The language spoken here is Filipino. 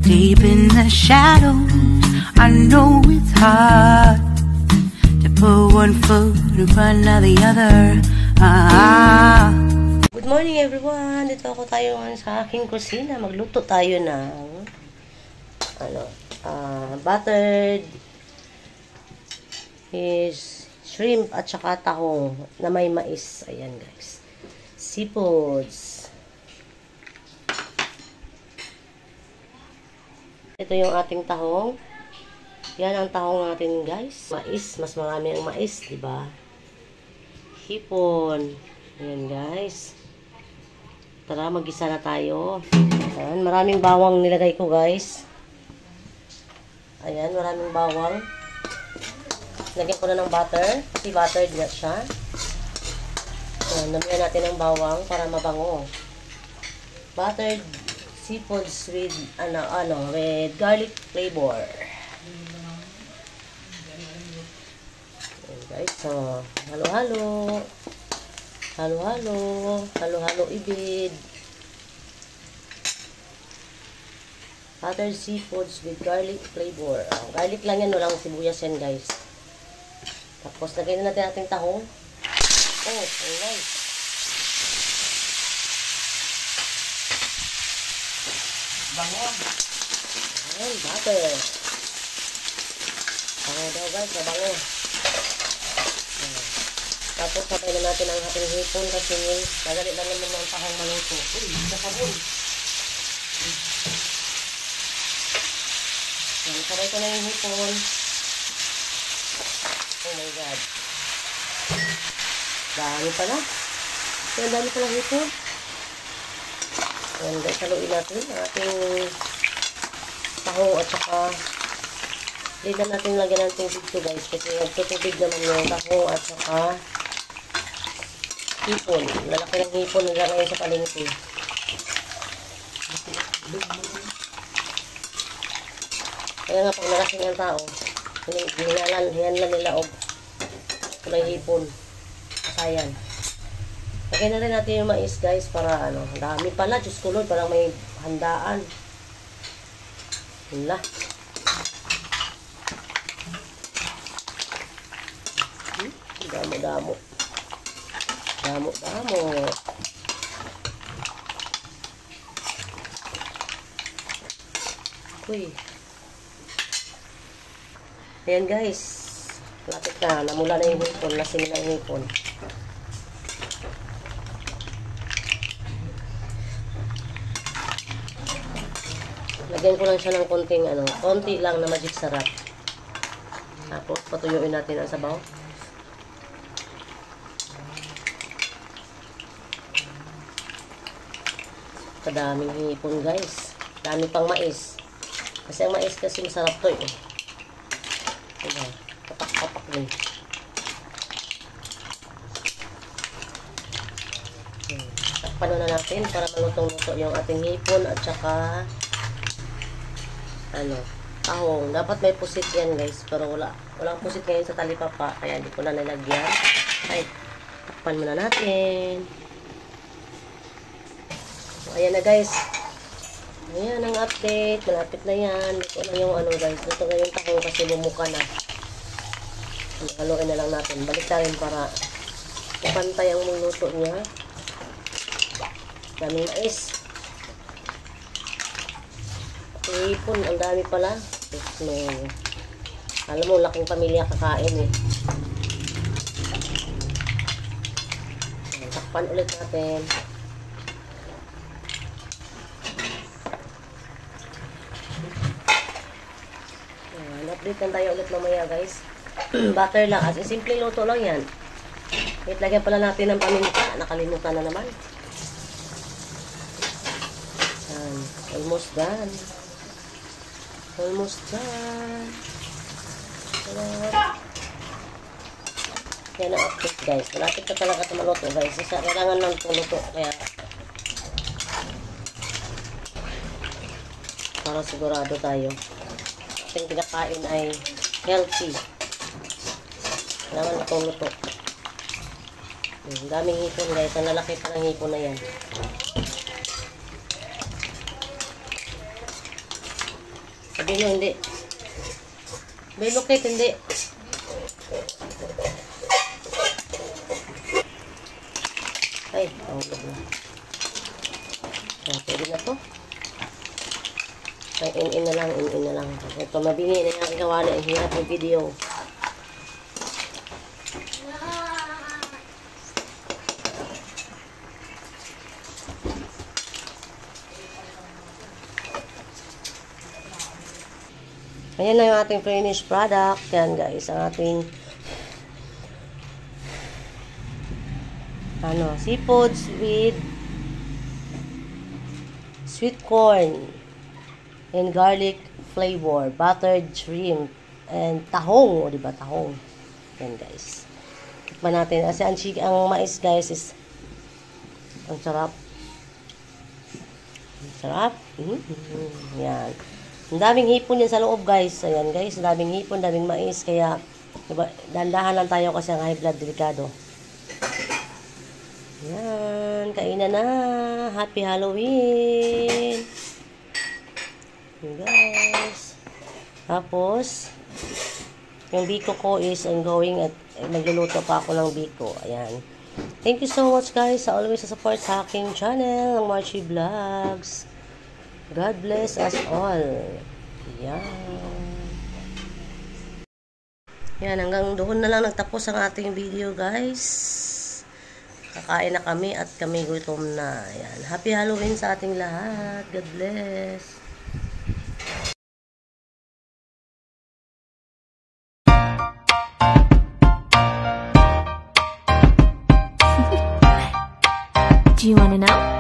Deep in the shadows, I know it's hard to put one foot in front of the other. Good morning everyone! Dito ako tayo ngayon sa aking kusina. Magluto tayo ng buttered shrimp at saka tahong na may mais. Ayan guys. Seafoods. Ito yung ating tahong. Yan ang tahong natin guys. Mais. Mas marami ang mais, diba? Hipon. Ayan guys. Tara, mag-isa na tayo. Ayan, maraming bawang nilagay ko guys. Ayan, maraming bawang. Lagyan ko na ng butter. Kasi buttered na siya. Ayan, damihan natin ng bawang para mabango. Buttered seafoods with, with garlic flavor. Ayan guys, so, halo-halo. Halo-halo. Halo-halo ibid. Buttered seafoods with garlic flavor. Garlic lang yan, walang sibuyas yan guys. Tapos, lagay na natin ating tahong. Oh, nice. Bango. Ayan, butter. Bango daw guys, bango. Tapos, sabay na natin ang ating hipon kasi madali lang naman ang tahong maluto. Uy, nakabun. Sabay ko na yung hipon. Oh my God. Dami pala. Ang dami pala hipon. Ayan guys, haluin natin ang ating tahong at saka hindi na natin lagyan ng tubig to guys kasi nagtutubig naman yung tahong at saka hipon. Lalaki ng hipon nila ngayon sa palengke. Kaya nga pag nalasing ang tao, hinalan nila og kulay hipon. Kasayan. Lagyan na rin natin yung mais guys para dami pala. Diyos ko Lord, parang may handaan. Wala. Damo-damo. Damo-damo. Uy. Ayan guys. Lapit na. Namula na yung hipon. Lasing na yung hipon. Lagyan ko lang siya ng konti lang na magic sarap. Tapos patuyuin natin ang sabaw. Kadaming hipon guys. Dami pang mais. Kasi ang mais kasi masarap to eh. Diba? Papak-papak din. Takpan na natin para malutong-luto yung ating hipon at saka tahong. Dapat may pusit yan guys. Pero walang pusit ngayon sa talipapa. Kaya hindi ko na nilagyan. Ay, takpan muna natin. So, ayan na guys. Ayan ang update. Malapit na yan. Ito na yung guys. Ito na yung tahong kasi bumuka na. Haluin na lang natin. Balik na rin para ipantay ang luto niya. Daming mais. Hipon, ang dami pala. Alam mo, laking pamilya kakain eh. Takpan ulit natin. Update lang tayo ulit mamaya guys. Butter lang. As in, simple luto lang yan. Wait, lagyan pala natin ng paminta. Nakalimutan na naman. Almost done. Almost done. Yan ang update guys. Malapit na talaga ito maluto guys. Kailangan lang ito luto. Kaya para sigurado tayo. Ating pinakain ay healthy. Kailangan itong luto. Daming hipon guys. Ang lalaki pa ng hipon na yan. Sabi nyo, hindi. Bilokit, hindi. Ay, tawag na. Pwede na to. Ay, in na lang, in na lang. Ito, mabingi na yung gawa na. Ang hirap ng video. Ayan na yung ating finished product. Yan guys, ang ating seafoods with sweet corn and garlic flavor, buttered shrimp, and tahong. O diba, tahong. Yan guys. Tikman natin. Kasi ang mais guys is ang sarap. Ang sarap. Yan. Ang daming hipon yan sa loob guys. Ayan guys, ang daming hipon, daming mais. Kaya, diba, dandahan lang tayo kasi ang high blood delikado. Yan, kainan na. Happy Halloween. Yan guys. Tapos, yung biko ko is ongoing at magluluto pa ako ng biko. Ayan. Thank you so much guys sa always support sa aking channel, ang Marchie Vlogs. God bless us all. Yan. Yan, hanggang doon na lang nagtapos ang ating video guys. Kakain na kami at kami gutom na. Yan. Happy Halloween sa ating lahat. God bless. Do you want to know?